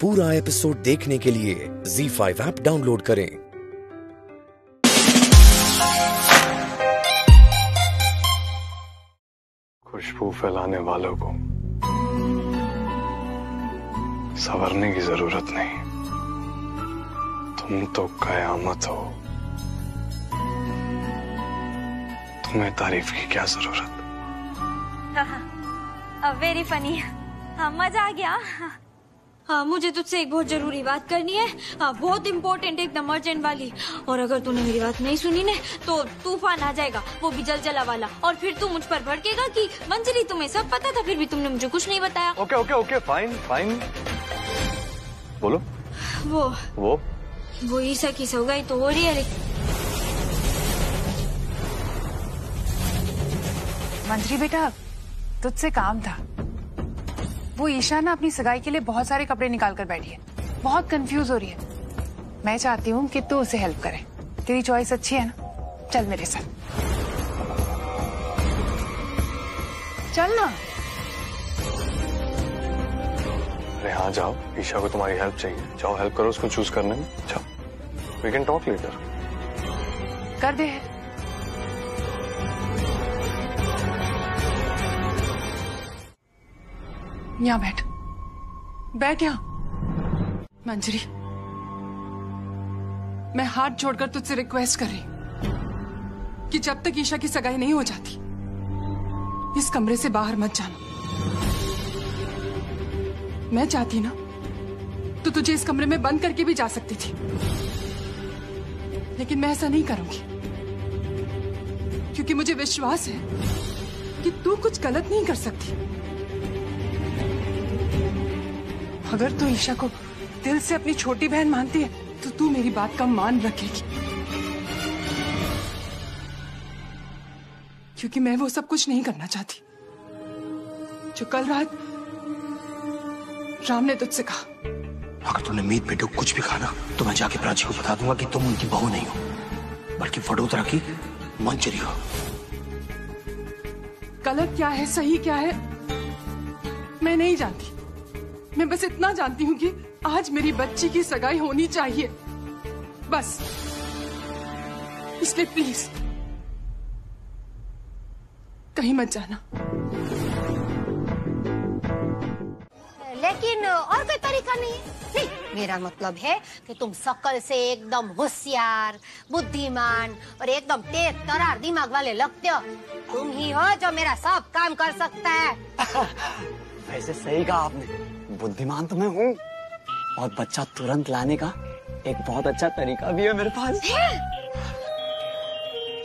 पूरा एपिसोड देखने के लिए ZEE5 ऐप डाउनलोड करें। खुशबू फैलाने वालों को संवरने की जरूरत नहीं। तुम तो कयामत हो, तुम्हें तारीफ की क्या जरूरत। Very funny. हाँ, मजा आ गया। हाँ, मुझे तुझसे एक बहुत जरूरी बात करनी है। हाँ, बहुत इम्पोर्टेंट, एकदम अर्जेंट वाली। और अगर तूने मेरी बात नहीं सुनी ने तो तूफान आ जाएगा, वो भी जलजला वाला। और फिर तू मुझ पर भड़केगा कि मंजरी तुम्हें सब पता था, फिर भी तुमने मुझे कुछ नहीं बताया। Okay okay okay, fine fine, बोलो। वो ईशा की सौगाई तो हो रही है। मंजरी बेटा, तुझसे काम था। वो ईशा ना अपनी सगाई के लिए बहुत सारे कपड़े निकाल कर बैठी है, बहुत कंफ्यूज हो रही है। मैं चाहती हूँ कि तू उसे हेल्प करे। तेरी चॉइस अच्छी है ना, चल मेरे साथ, चल ना। अरे हाँ, जाओ। ईशा को तुम्हारी हेल्प चाहिए, जाओ हेल्प करो उसको चूज करने में। जाओ, वी कैन टॉक लेटर। कर दे। यहाँ बैठ यहाँ। मंजरी, मैं हाथ जोड़कर तुझसे रिक्वेस्ट कर रही हूँ कि जब तक ईशा की सगाई नहीं हो जाती इस कमरे से बाहर मत जाना। मैं चाहती ना तो तुझे इस कमरे में बंद करके भी जा सकती थी, लेकिन मैं ऐसा नहीं करूंगी क्योंकि मुझे विश्वास है कि तू कुछ गलत नहीं कर सकती। अगर तू ईशा को दिल से अपनी छोटी बहन मानती है तो तू मेरी बात का मान रखेगी, क्योंकि मैं वो सब कुछ नहीं करना चाहती जो कल रात राम ने तुझसे कहा। अगर तूने मीत बेटे को कुछ भी कहा ना तो मैं जाके प्राची को बता दूंगा कि तुम उनकी बहू नहीं हो बल्कि वडोदरा की मंजरी हो। गलत क्या है, सही क्या है, मैं नहीं जानती। मैं बस इतना जानती हूँ कि आज मेरी बच्ची की सगाई होनी चाहिए, बस। इसलिए प्लीज कहीं मत जाना। लेकिन और कोई तरीका नहीं है? नहीं, मेरा मतलब है कि तुम शक्ल से एकदम होशियार, बुद्धिमान और एकदम तेज तरार दिमाग वाले लगते हो। तुम ही हो जो मेरा सब काम कर सकता है। वैसे सही कहा आपने, बुद्धिमान तो मैं हूँ और बच्चा तुरंत लाने का एक बहुत अच्छा तरीका भी है मेरे पास।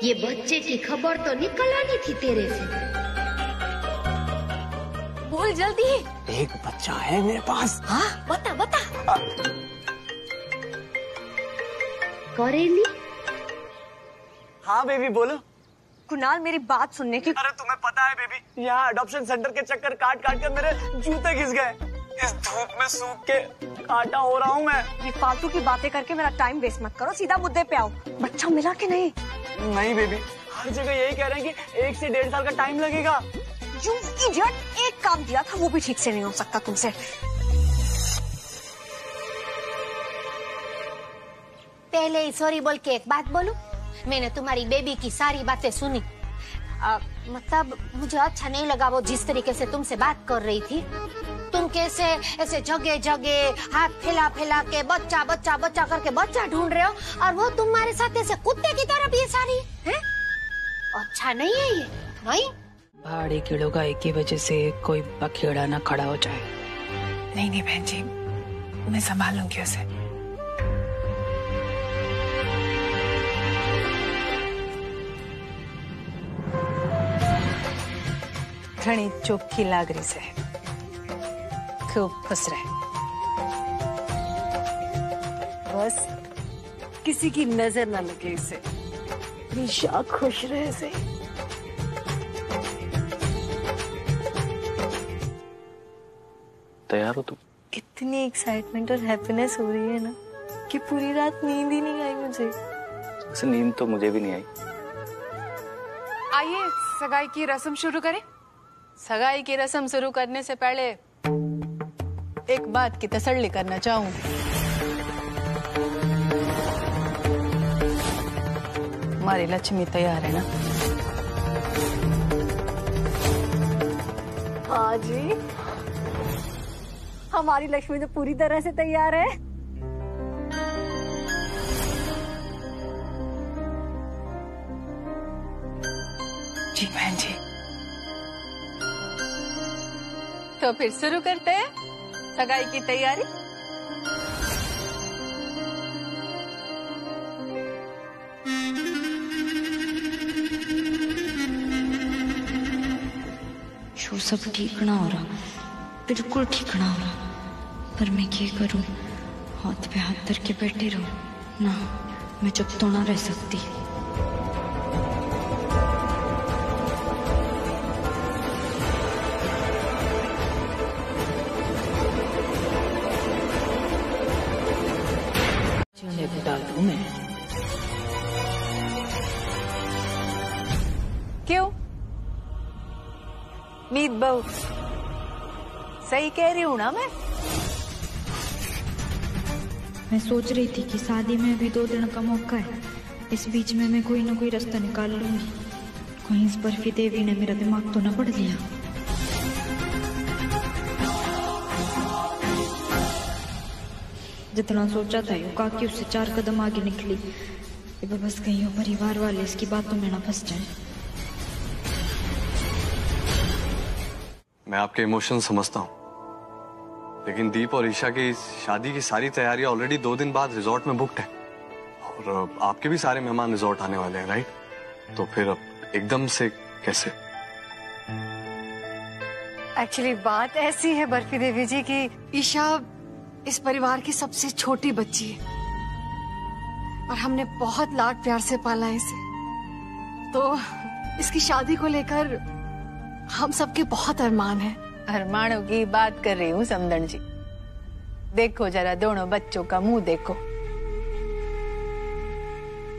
ये बच्चे की खबर तो निकल आनी थी तेरे से। बोल जल्दी। एक बच्चा है मेरे पास। हाँ, बता बता। करेली? हाँ बेबी, बोलो। कुणाल, मेरी बात सुनने की। अरे तुम्हें पता है बेबी, यहाँ अडॉप्शन सेंटर के चक्कर काट काट कर मेरे जूते घिस गए। इस धूप में सूख के काटा हो रहा हूँ मैं। ये फालतू की बातें करके मेरा टाइम वेस्ट मत करो, सीधा मुद्दे पे आओ। बच्चा मिला कि नहीं? नहीं बेबी, हर जगह यही कह रहे हैं कि 1 से 1.5 साल का टाइम लगेगा। You idiot! एक काम दिया था वो भी ठीक से नहीं हो सकता तुमसे। पहले ही सॉरी बोल के एक बात बोलूं, मैंने तुम्हारी बेबी की सारी बातें सुनी। मतलब मुझे अच्छा नहीं लगा वो जिस तरीके से तुमसे बात कर रही थी। तुम कैसे ऐसे जगह जगह हाथ फैला फैला के बच्चा बच्चा बच्चा करके बच्चा ढूंढ रहे हो, और वो तुम्हारे साथ ऐसे कुत्ते की तरफ ये सारी है। अच्छा नहीं है ये, नहीं। पहाड़ी कीड़ों का एक ही वजह से कोई बखेड़ा ना खड़ा हो जाए। नहीं नहीं बहन जी, मैं संभाल लूंगी उसे। घनी चोखी लागरी से खूब खुश रहे। बस किसी की नजर ना लगे इसे, निशा खुश रहे से। तैयार हो तुम? इतनी एक्साइटमेंट और हैप्पीनेस हो रही है ना कि पूरी रात नींद ही नहीं आई मुझे। नींद तो मुझे भी नहीं आई। आइए सगाई की रस्म शुरू करें। सगाई की रस्म शुरू करने से पहले एक बात की तसल्ली करना चाहूंगी। हमारी लक्ष्मी तैयार है ना? हाँ जी, हमारी लक्ष्मी तो पूरी तरह से तैयार है। जी बहन जी। तो फिर शुरू करते हैं सगाई की तैयारी। शो सब ठीक ना हो रहा, बिल्कुल ठीक ना हो रहा, पर मैं क्या करूं? हाथ पे हाथ धर के बैठे रहूं ना, मैं चुप तो ना रह सकती। बता दूं मैं। क्यों मीत बहू, सही कह रही हूं ना मैं सोच रही थी कि शादी में अभी 2 दिन का मौका है, इस बीच में मैं कोई ना कोई रास्ता निकाल लूंगी। कहीं इस बर्फी देवी ने मेरा दिमाग तो न पढ़ लिया। जितना सोचा था यूं काकी उससे 4 कदम आगे निकली। ये बस कहीं परिवार वाले इसकी बातों में ना फंस जाए। मैं आपके इमोशन समझता हूँ, लेकिन दीप और ईशा की शादी की सारी तैयारियां ऑलरेडी 2 दिन बाद रिजॉर्ट में बुकड है, और आपके भी सारे मेहमान रिजॉर्ट आने वाले हैं, राइट? तो फिर अब एकदम से कैसे? एक्चुअली बात ऐसी है बर्फी देवी जी की ईशा इस परिवार की सबसे छोटी बच्ची है और हमने बहुत लाड प्यार से पाला है इसे, तो इसकी शादी को लेकर हम सबके बहुत अरमान है। अरमानों की बात कर रही हूँ समदन जी। देखो जरा दोनों बच्चों का मुंह देखो,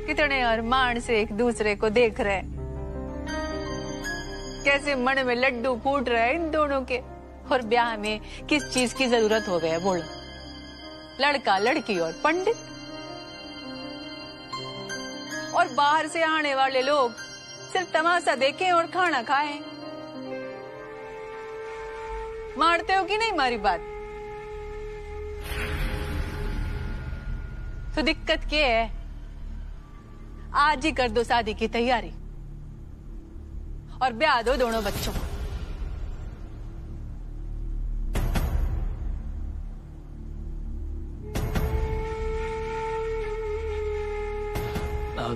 कितने अरमान से एक दूसरे को देख रहे हैं, कैसे मन में लड्डू फूट रहे हैं इन दोनों के। और ब्याह में किस चीज की जरूरत हो गया बोलो? लड़का लड़की और पंडित, और बाहर से आने वाले लोग सिर्फ तमाशा देखें और खाना खाएं। मानते हो कि नहीं हमारी बात? तो दिक्कत क्या है? आज ही कर दो शादी की तैयारी और ब्याह दो दोनों बच्चों को।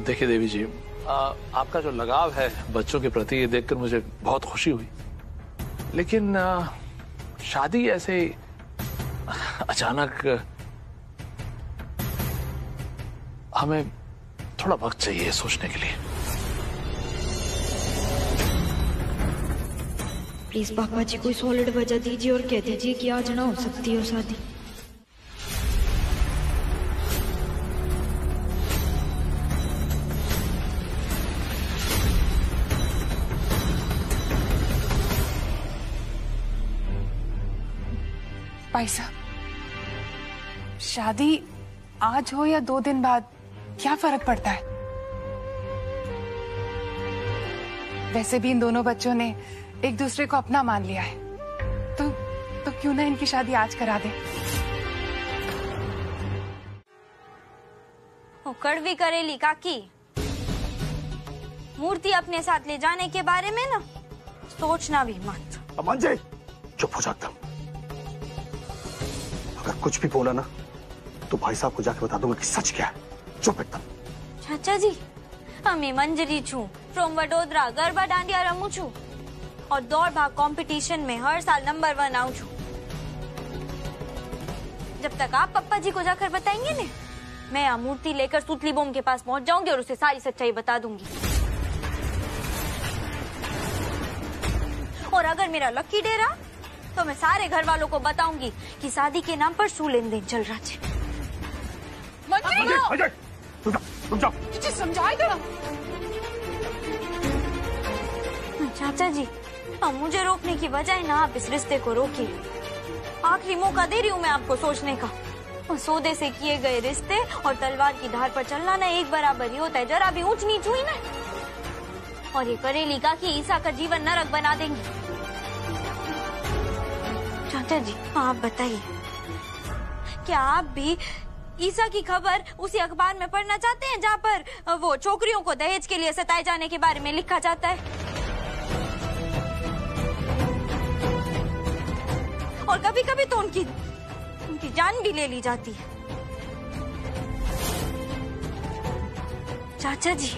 देखिए देवी जी, आपका जो लगाव है बच्चों के प्रति, ये देखकर मुझे बहुत खुशी हुई, लेकिन शादी ऐसे अचानक, हमें थोड़ा वक्त चाहिए सोचने के लिए। प्लीज पापा जी कोई सॉलिड वजह दीजिए और कह दीजिए कि आज ना हो सकती हो शादी। भाई साहब, शादी आज हो या 2 दिन बाद क्या फर्क पड़ता है? वैसे भी इन दोनों बच्चों ने एक दूसरे को अपना मान लिया है, तो क्यों ना इनकी शादी आज करा दे। ओ कड़वी करेली काकी, मूर्ति अपने साथ ले जाने के बारे में ना सोचना भी मत। अमन जी चुप हो जाता, अगर कुछ भी बोला ना तो भाई साहब को जाके बता दूंगा कि सच क्या है। चुप एकदम। चाचा जी, अमी मंजरी छू फ्रॉम वडोदरा, गरबा डांडिया रमू छू और दौड़ भाग कंपटीशन में हर साल नंबर 1 आऊं छू। जब तक आप पप्पा जी को जाकर बताएंगे ने, मैं यहाँ मूर्ति लेकर सुतली बोम के पास पहुंच जाऊंगी और उसे सारी सच्चाई बता दूंगी। और अगर मेरा लकी डे रहा तो मैं सारे घर वालों को बताऊंगी कि शादी के नाम पर शू लेन देन चल रहा है। समझाएगा चाचा जी, अब मुझे रोकने की बजाय ना आप इस रिश्ते को रोकिए। आखिरी मौका दे रही हूँ मैं आपको सोचने का। और सौदे से किए गए रिश्ते और तलवार की धार पर चलना ना एक बराबर ही होता है, जरा भी ऊंच नीच हुई ना और ये करेली का कि ईसा का जीवन नरक बना देंगे। चाचा जी आप बताइए, क्या आप भी ईसा की खबर उसी अखबार में पढ़ना चाहते हैं जहाँ पर वो छोकरियों को दहेज के लिए सताए जाने के बारे में लिखा जाता है और कभी कभी तो उनकी जान भी ले ली जाती है। चाचा जी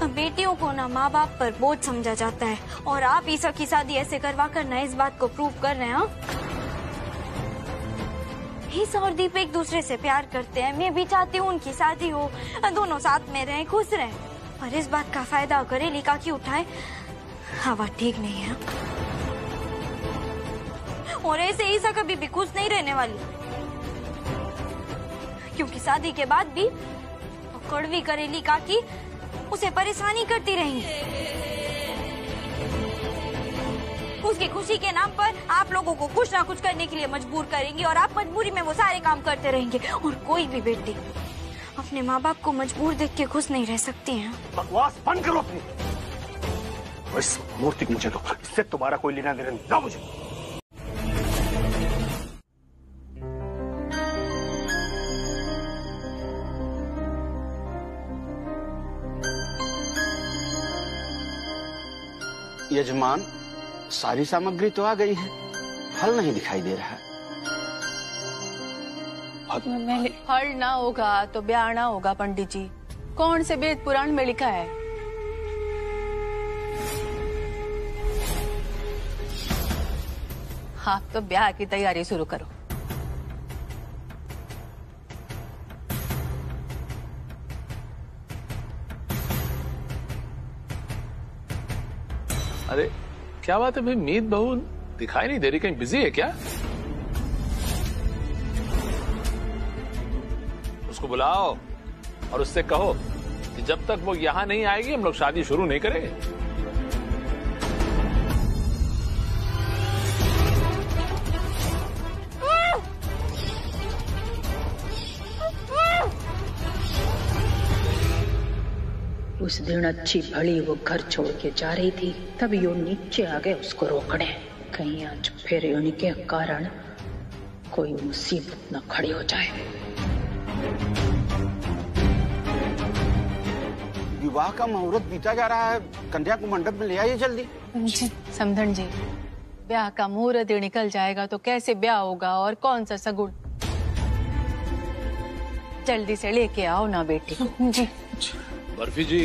बेटियों को ना माँ बाप पर बोझ समझा जाता है और आप ईसा की शादी ऐसे करवा कर ना इस बात को प्रूव कर रहे हैं। ईसा और दीप एक दूसरे से प्यार करते हैं, मैं भी चाहती हूँ उनकी शादी हो, दोनों साथ में रहें, खुश रहें, पर इस बात का फायदा करेली काकी उठाए हाँ बात ठीक नहीं है। और ऐसे ईसा कभी भी खुश नहीं रहने वाली, क्योंकि शादी के बाद भी कड़वी करेली काकी उसे परेशानी करती रहेंगी। उसकी खुशी के नाम पर आप लोगों को कुछ ना कुछ करने के लिए मजबूर करेंगी और आप मजबूरी में वो सारे काम करते रहेंगे और कोई भी बेटी अपने माँ बाप को मजबूर देख के खुश नहीं रह सकती हैं। बकवास बंद करो अपनी। इस मूर्ति को मुझे दो, इससे तुम्हारा कोई लेना देना ना मुझे। यजमान, सारी सामग्री तो आ गई है, फल नहीं दिखाई दे रहा है। फल ना होगा तो ब्याह ना होगा पंडित जी, कौन से वेद पुराण में लिखा है? आप तो ब्याह की तैयारी शुरू करो। अरे क्या बात है भाई, मीत बहू दिखाई नहीं दे रही, कहीं बिजी है क्या? उसको बुलाओ और उससे कहो कि जब तक वो यहाँ नहीं आएगी हम लोग शादी शुरू नहीं करेंगे। उस दिन अच्छी भली वो घर छोड़ के जा रही थी, तब यो नीचे आ गए उसको रोकने। कहीं आज फिर उनके कारण कोई मुसीबत न खड़ी हो जाए। विवाह का मुहूर्त बीता जा रहा है, कन्या को मंडप में ले आइए जल्दी। जी समधन जी, ब्याह का मुहूर्त ही निकल जाएगा तो कैसे ब्याह होगा और कौन सा सगुन? जल्दी से लेके आओ ना बेटी। जी बर्फी जी,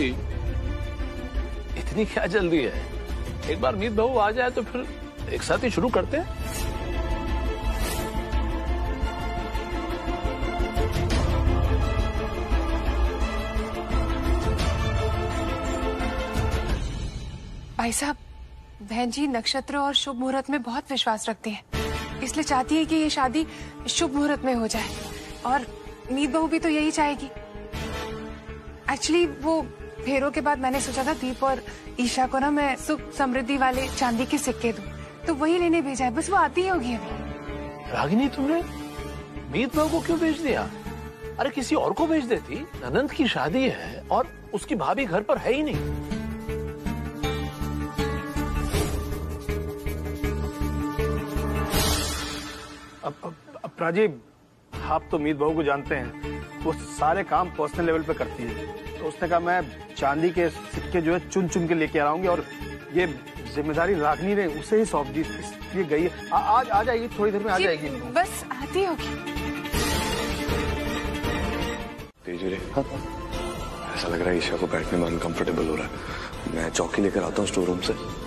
इतनी क्या जल्दी है? एक बार मीत बहू आ जाए तो फिर एक साथ ही शुरू करते हैं। भाई साहब, बहन जी नक्षत्र और शुभ मुहूर्त में बहुत विश्वास रखती हैं, इसलिए चाहती है कि ये शादी शुभ मुहूर्त में हो जाए और मीत बहू भी तो यही चाहेगी। एक्चुअली वो फेरों के बाद मैंने सोचा था दीप और ईशा को ना मैं सुख समृद्धि वाले चांदी के सिक्के दूं, तो वही लेने भेजा है, बस वो आती ही होगी अभी। रागिनी, तुमने मीत बहू को क्यों भेज दिया? अरे किसी और को भेज देती, अनंत की शादी है और उसकी भाभी घर पर है ही नहीं। अपना जी, आप तो मीत बहू को जानते हैं, वो सारे काम पर्सनल लेवल पे करती है, तो उसने कहा मैं चांदी के सिक्के जो है चुन चुन के लेके आ रहा हूँ और ये जिम्मेदारी रागिनी ने उसे ही सौंप दी, इसलिए गई है। आज आ जाएगी, थोड़ी देर में आ जाएगी। बस आती होगी। तेजी, ऐसा लग रहा है ईशा को बैठने में अनकंफर्टेबल हो रहा है, मैं चौकी लेकर आता हूँ स्टोर रूम से।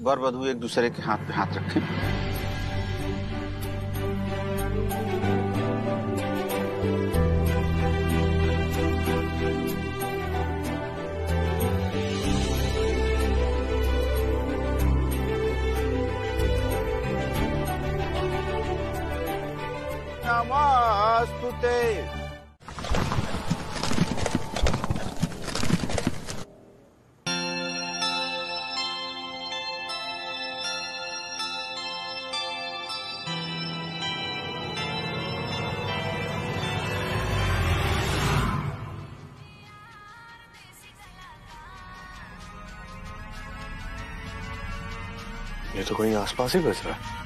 वर वधू एक दूसरे के हाथ पे हाथ रखें। नमस्तुते। ये तो कहीं आसपास ही बज रहा है।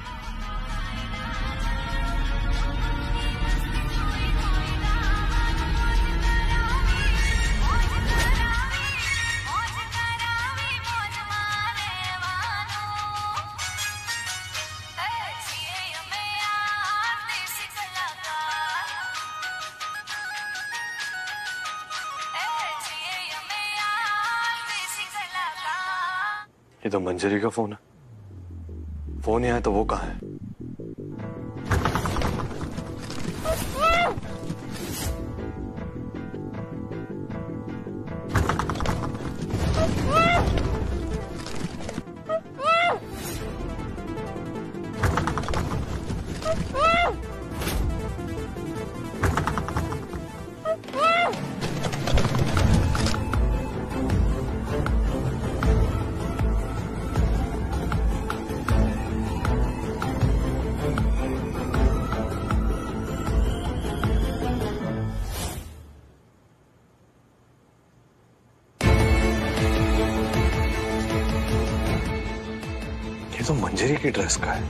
ये तो मंजरी का फोन है। फोन ही है तो वो कहाँ है? तो मंजरी की ड्रेस का है।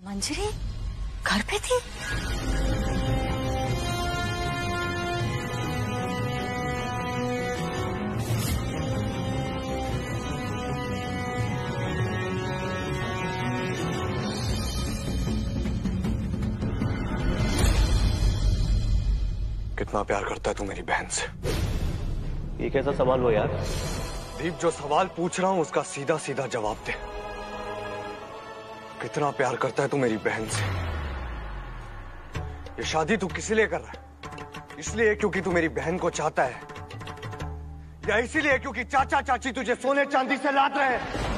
मंजरी घर पे थी? कितना प्यार करता है तू मेरी बहन से? ये कैसा सवाल हुआ यार? दीप, जो सवाल पूछ रहा हूं उसका सीधा सीधा जवाब दे। कितना प्यार करता है तू मेरी बहन से? ये शादी तू किस लिए कर रहा है? इसलिए क्योंकि तू मेरी बहन को चाहता है, या इसीलिए क्योंकि चाचा चाची तुझे सोने चांदी से लाद रहे हैं?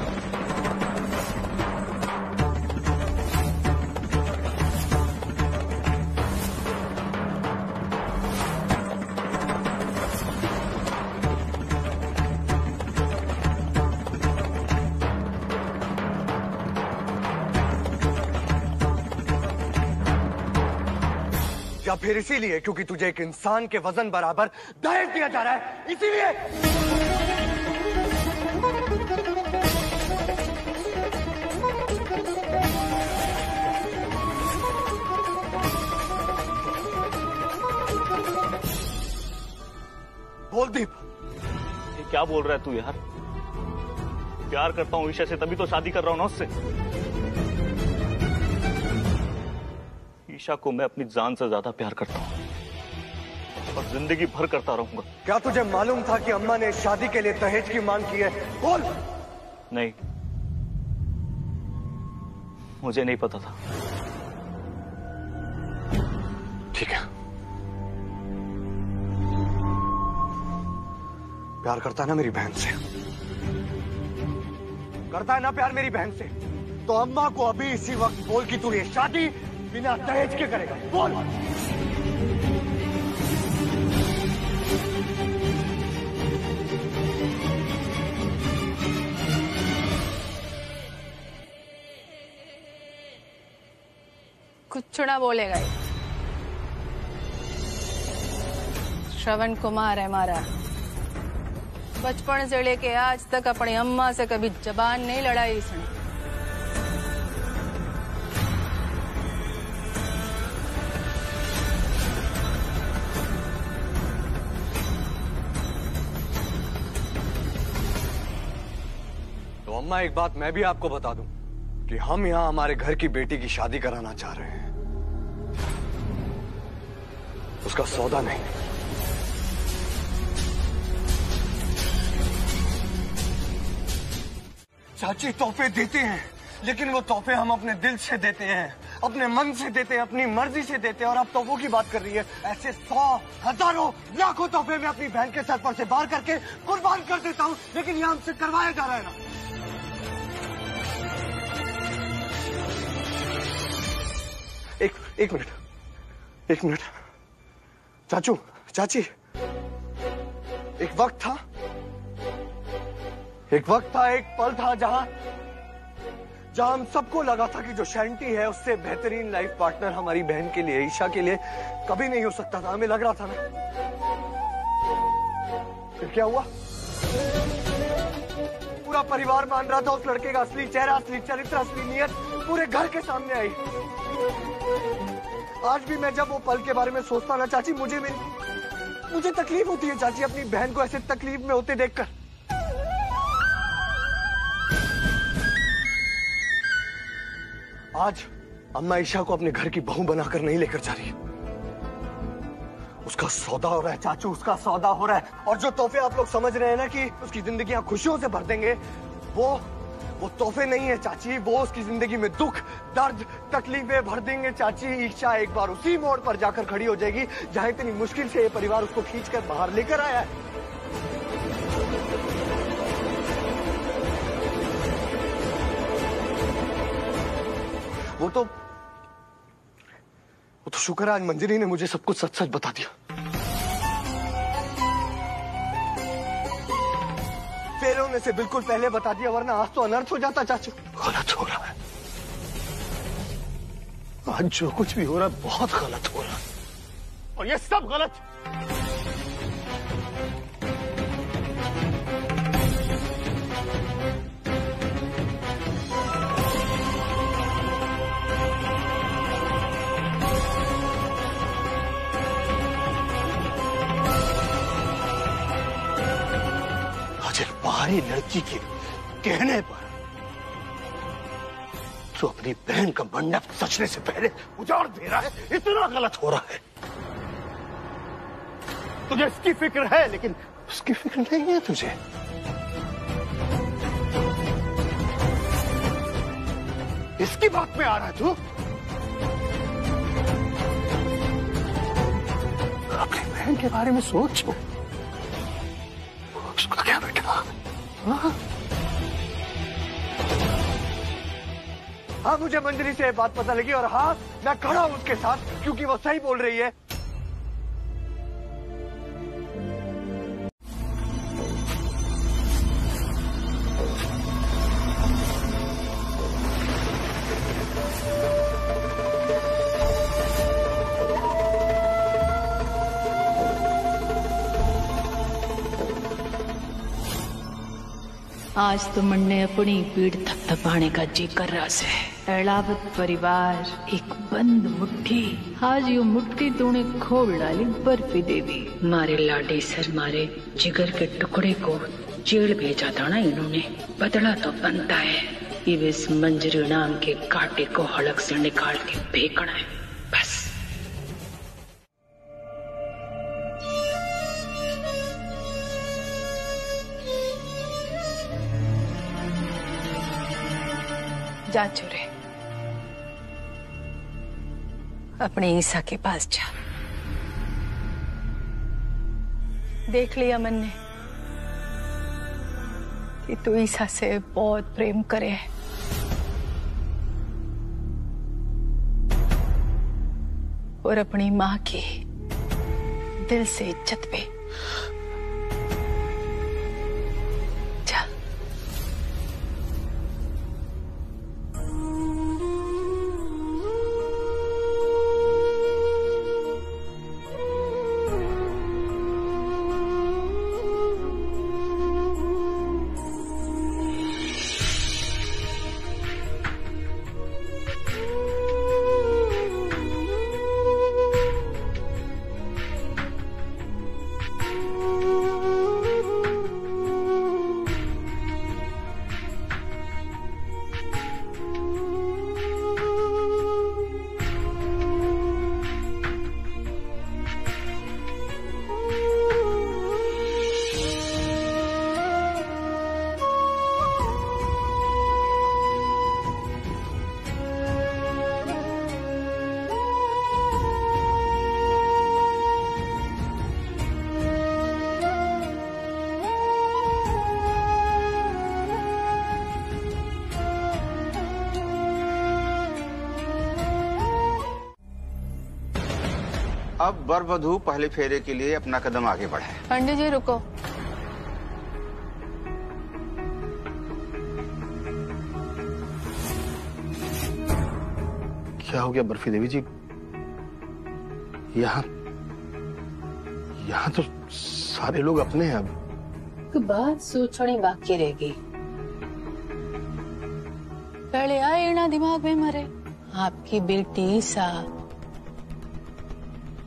या फिर इसीलिए क्योंकि तुझे एक इंसान के वजन बराबर दहेज दिया जा रहा है, इसीलिए? बोल दीप। ये क्या बोल रहा है तू यार? प्यार करता हूँ ईशा से, तभी तो शादी कर रहा हूँ ना उससे। ईशा को मैं अपनी जान से ज्यादा प्यार करता हूँ और जिंदगी भर करता रहूंगा। क्या तुझे मालूम था कि अम्मा ने शादी के लिए दहेज की मांग की है? बोल। नहीं, मुझे नहीं पता था। ठीक है, प्यार करता है ना मेरी बहन से? करता है ना प्यार मेरी बहन से? तो अम्मा को अभी इसी वक्त बोल कि तू ये शादी बिना दहेज के करेगा। बोल। कुछ ना बोलेगा ये। श्रवण कुमार है हमारा। बचपन से लेके आज तक अपनी अम्मा से कभी जबान नहीं लड़ाई इसने। तो अम्मा, एक बात मैं भी आपको बता दूं कि हम यहाँ हमारे घर की बेटी की शादी कराना चाह रहे हैं। उसका सौदा नहीं। चाची तोहफे देते हैं, लेकिन वो तोहफे हम अपने दिल से देते हैं, अपने मन से देते हैं, अपनी मर्जी से देते हैं। और आप तोहफों की बात कर रही है। ऐसे 100, हजारों, लाखों तोहफे मैं अपनी बहन के सर पर से बाहर करके कुर्बान कर देता हूँ, लेकिन ये हमसे करवाया जा रहा है ना। एक मिनट चाचू, चाची, एक वक्त था, एक पल था जहां हम सबको लगा था कि जो शैंटी है उससे बेहतरीन लाइफ पार्टनर हमारी बहन के लिए, ईशा के लिए कभी नहीं हो सकता था। हमें लग रहा था ना। फिर क्या हुआ? पूरा परिवार मान रहा था उस लड़के का असली चेहरा, असली चरित्र, असली नीयत पूरे घर के सामने आई। आज भी मैं जब वो पल के बारे में सोचता ना चाची, मुझे तकलीफ होती है चाची, अपनी बहन को ऐसे तकलीफ में होते देखकर। आज अम्मा ईशा को अपने घर की बहू बनाकर नहीं लेकर जा रही। उसका सौदा हो रहा है चाचू, उसका सौदा हो रहा है। और जो तोहफे आप लोग समझ रहे हैं ना कि उसकी जिंदगियां खुशियों से भर देंगे, वो तोहफे नहीं है चाची, वो उसकी जिंदगी में दुख, दर्द, तकलीफें भर देंगे चाची। ईशा एक बार उसी मोड़ पर जाकर खड़ी हो जाएगी जहां इतनी मुश्किल से ये परिवार उसको खींचकर बाहर लेकर आया है। वो तो शुक्र है आज मंजरी ने मुझे सब कुछ सच सच बता दिया। फेल होने से बिल्कुल पहले बता दिया, वरना आज तो अनर्थ हो जाता चाचू। गलत हो रहा है आज, जो कुछ भी हो रहा है बहुत गलत हो रहा है, और ये सब गलत। बाहरी लड़की के कहने पर तो अपनी बहन का मंडप सचने से पहले उजाड़ दे रहा है, इतना गलत हो रहा है। तुझे इसकी फिक्र है, लेकिन उसकी फिक्र नहीं है तुझे। इसकी बात में आ रहा है तू। अपनी बहन के बारे में सोचो, उसका क्या बेटा? हाँ, मुझे मंजरी से बात पता लगी, और हाँ मैं खड़ा हूं उसके साथ, क्योंकि वो सही बोल रही है। आज तो मन ने अपनी पीठ थपथपाने का जी कर रहा से। एलावत परिवार एक बंद मुट्ठी, आज यो मुट्ठी तूने खोल डाली बर्फी देवी। मारे लाडे सर, मारे जिगर के टुकड़े को जेल भेजा था ना इन्होंने, बदला तो बनता है। ये इस मंजरी नाम के कांटे को हड़क से निकाल के फेंकना है बस। जा चुरे, अपने ईसा के पास जा। देख लिया मन ने कि तू ईसा से बहुत प्रेम करे है, और अपनी माँ की दिल से इज्जत पे जा। अब वर वधू पहले फेरे के लिए अपना कदम आगे बढ़ाए। पंडित जी रुको। क्या हो गया बर्फी देवी जी? यहाँ तो सारे लोग अपने हैं। अब बात सोचने बाकी रह गई। पहले आए ना दिमाग में मरे। आपकी बेटी ईसा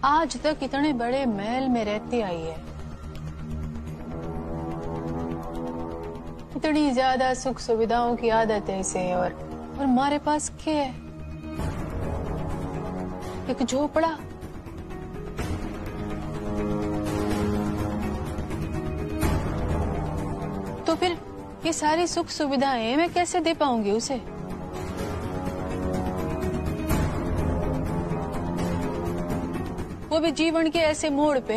आज तक इतने बड़े महल में रहती आई है, इतनी ज्यादा सुख सुविधाओं की आदत है इसे, और हमारे पास क्या है? एक झोपड़ा। तो फिर ये सारी सुख सुविधाएं मैं कैसे दे पाऊंगी उसे? वो भी जीवन के ऐसे मोड़ पे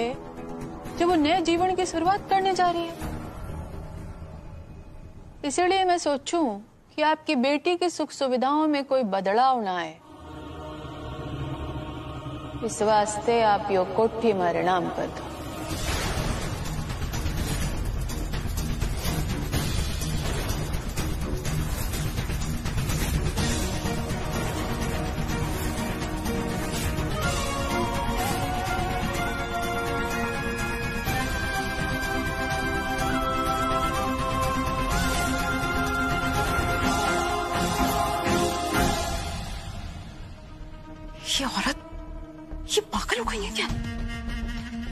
जब वो नए जीवन की शुरुआत करने जा रही है। इसलिए मैं सोचूं कि आपकी बेटी की सुख सुविधाओं में कोई बदलाव ना आए, इस वास्ते आप यो कोठी मारे नाम कर दो। ये औरत, ये पागल हो गई है क्या?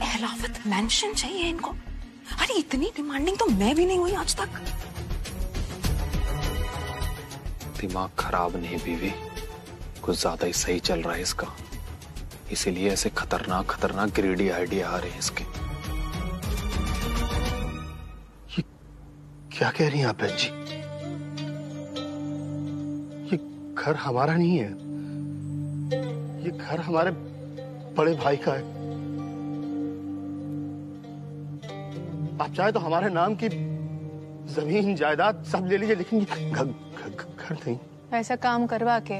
एहलावत मेंशन चाहिए इनको। अरे इतनी डिमांडिंग तो मैं भी नहीं हुई आज तक। दिमाग खराब नहीं बीवी, कुछ ज्यादा ही सही चल रहा है इसका, इसीलिए ऐसे खतरनाक खतरनाक ग्रीडी आइडिया आ रहे हैं इसके। ये क्या कह रही हैं आप बहन जी? ये घर हमारा नहीं है, ये घर हमारे बड़े भाई का है। आप चाहे तो हमारे नाम की जमीन जायदाद सब ले लीजिए, लेकिन घर नहीं। ऐसा काम करवा के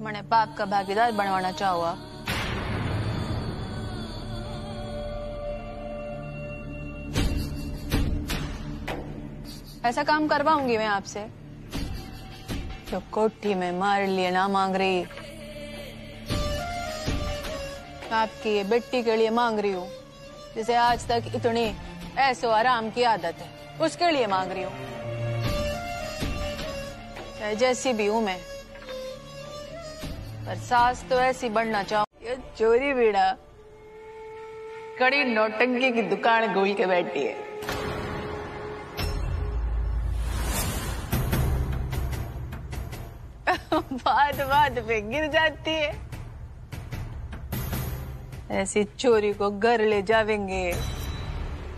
मैंने पाप का भागीदार बनवाना चाहूंगा। ऐसा काम करवाऊंगी मैं आपसे जो कोठी में मार लिए ना मांग रही, आपकी ये बेटी के लिए मांग रही हूँ, जिसे आज तक इतनी ऐसो आराम की आदत है, उसके लिए मांग रही हूँ। चाहे जैसी भी हूं मैं, पर सास तो ऐसी बनना चाहूँ। ये चोरी बीड़ा कड़ी नौटंकी की दुकान खोल के बैठी है। बात बात पे गिर जाती है। ऐसी चोरी को घर ले जावेंगे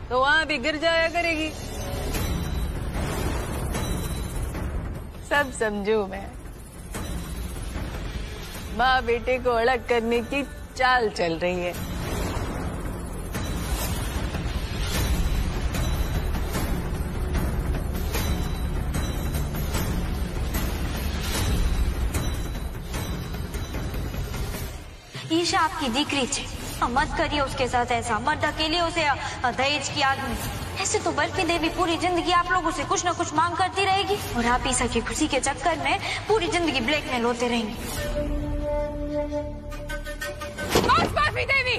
तो वहां भी गिर जाया करेगी। सब समझू मैं। माँ बेटे को अलग करने की चाल चल रही है। ईशा आपकी दीकरी छे, मत करिए उसके साथ ऐसा, मत ढकेलिए उसे दहेज की आग में। ऐसे तो बर्फी देवी पूरी जिंदगी आप लोगों से कुछ न कुछ मांग करती रहेगी और आप ईशा की खुशी के चक्कर में पूरी जिंदगी ब्लैकमेल होते रहेंगे। बर्फी देवी,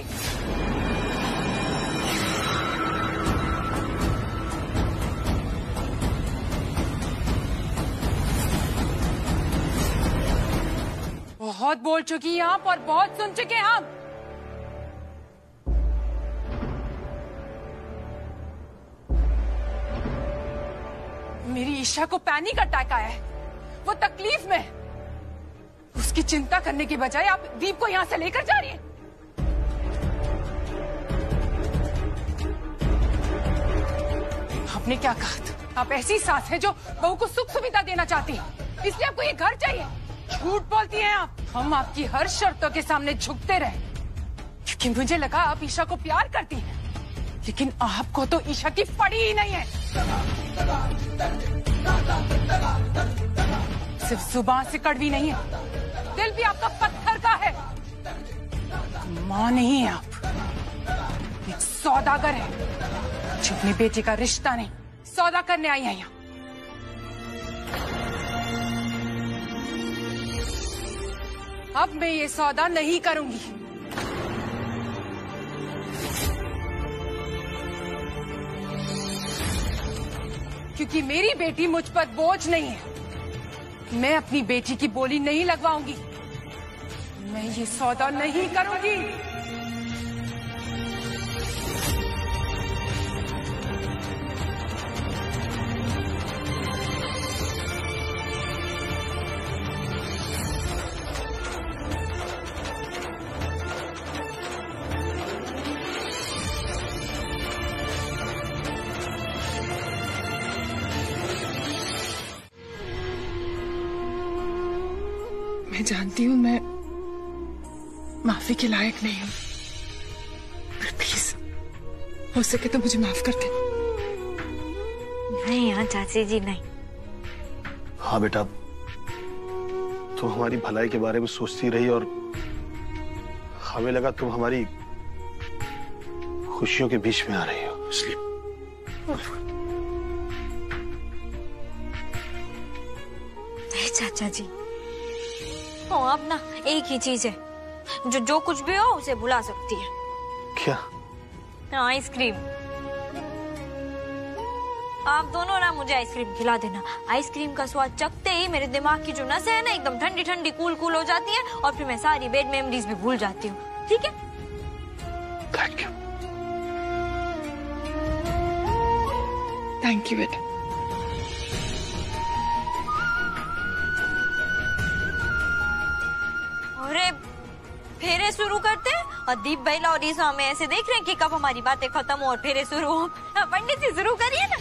बहुत बोल चुकी हैं आप और बहुत सुन चुके हैं आप। मेरी ईशा को पैनिक अटैक आया है, वो तकलीफ में। उसकी चिंता करने की बजाय आप दीप को यहां से लेकर जा रही हैं। आपने क्या कहा था? आप ऐसी सास है जो बहू को सुख सुविधा देना चाहती है, इसलिए आपको ये घर चाहिए। झूठ बोलती हैं आप। हम आपकी हर शर्तों के सामने झुकते रहे क्योंकि मुझे लगा आप ईशा को प्यार करती हैं, लेकिन आपको तो ईशा की पड़ी ही नहीं है। सिर्फ जुबान से कड़वी नहीं है, दिल भी आपका पत्थर का है। माँ नहीं है आप, एक सौदागर है जो अपनी बेटी का रिश्ता नहीं सौदा करने आई है यहाँ। अब मैं ये सौदा नहीं करूंगी। क्योंकि मेरी बेटी मुझ पर बोझ नहीं है। मैं अपनी बेटी की बोली नहीं लगवाऊंगी। मैं ये सौदा नहीं करूंगी। मैं जानती हूँ मैं माफी के लायक नहीं हूँ, पर प्लीज हो सके तो मुझे माफ कर दे। नहीं हाँ चाची जी नहीं। हाँ बेटा, तुम हमारी भलाई के बारे में सोचती रही और हमें लगा तुम हमारी खुशियों के बीच में आ रही हो, इसलिए। नहीं चाचा जी, अब ना एक ही चीज है जो कुछ भी हो उसे भुला सकती है। क्या? आइसक्रीम। आप दोनों ना मुझे आइसक्रीम खिला देना। आइसक्रीम का स्वाद चखते ही मेरे दिमाग की जो नसें है ना एकदम ठंडी ठंडी कूल कूल हो जाती है और फिर मैं सारी बैड मेमोरीज भी भूल जाती हूँ। ठीक है? Thank you. थैंक यू बेटा। अरे फेरे शुरू करते हैं और दीप भाई और ईसा हमें ऐसे देख रहे हैं कि कब हमारी बातें खत्म हो और फेरे शुरू हो। पंडित जी शुरू करिए ना।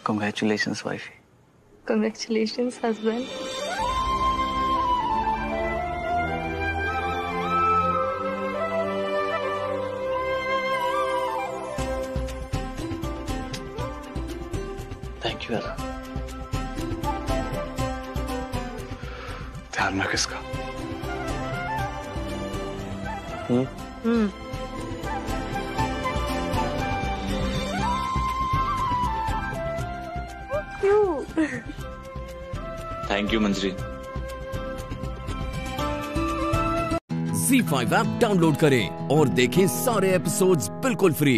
Congratulations, wifey. Congratulations, husband. Thank you, Ella. ध्यान रख इसका। Thank you Manjari. ZEE5 app download करें और देखें सारे एपिसोड्स बिल्कुल फ्री।